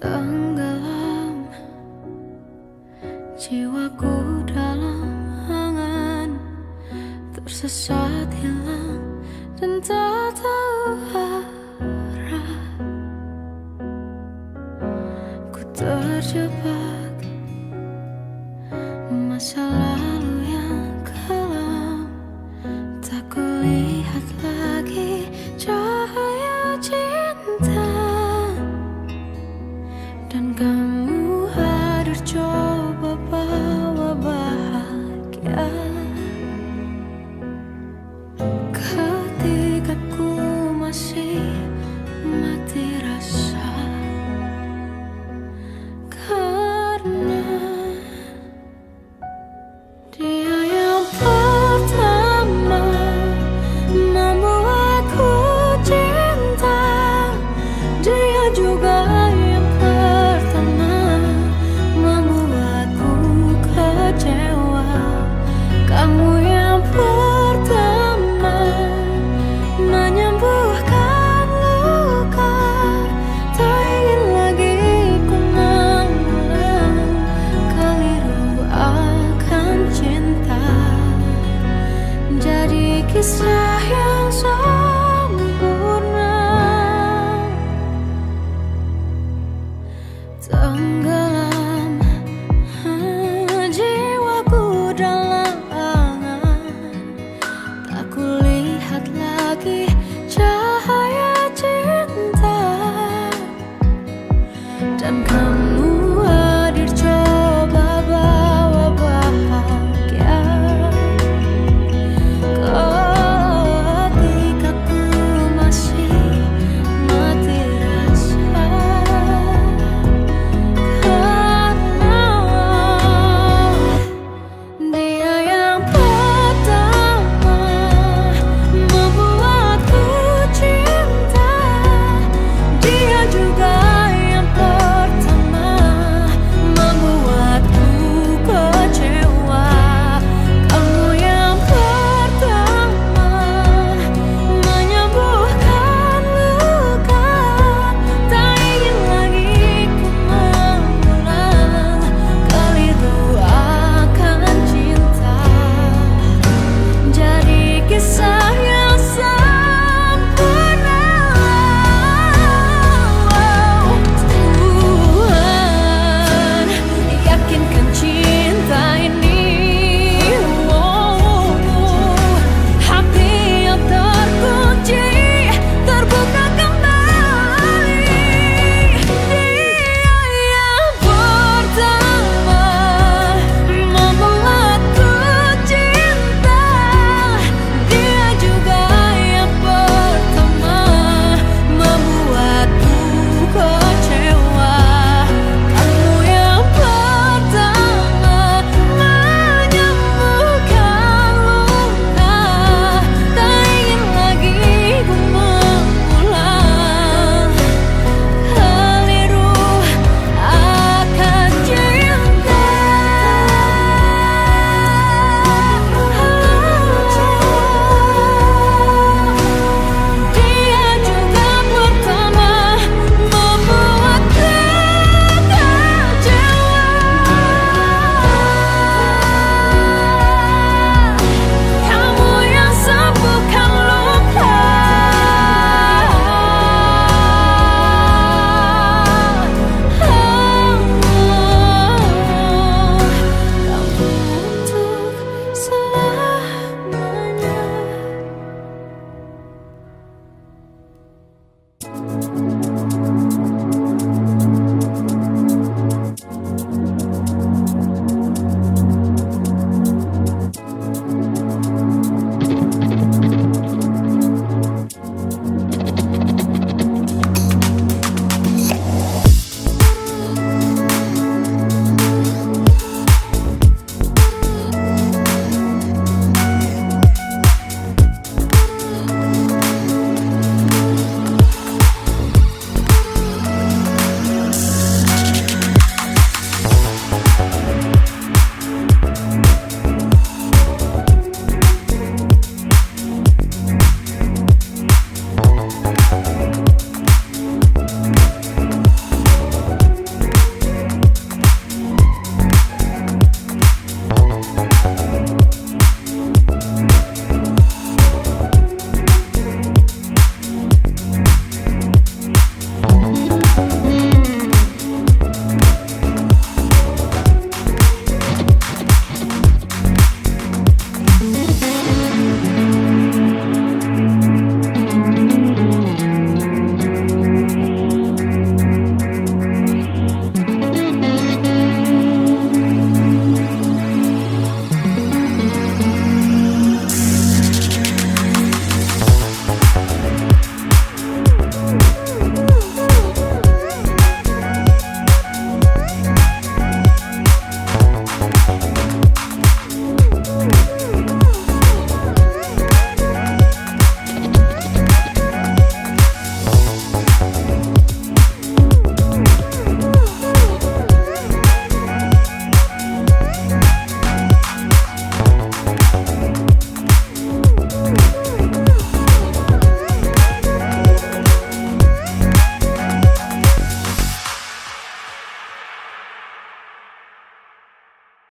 Tenggelam jiwaku dalam angan, tersesat hilang dan tak tahu arah. Ku terjebak masa lalu yang kelam, tak kulihat lagi cahaya cinta. Dan kamu hadir coba bawa bahagia ketika ku masih mati rasa, karena dia yang pertama membuatku cinta. Dia juga yang pertama membuatku kecewa. Kamu yang pertama menyembuhkan luka. Tak ingin lagi ku mengulang keliru akan cinta. Jadi kisah yang sempurna. Tenggelam jiwaku dalam angan, tak kulihat lagi cahaya cinta. Dan kamu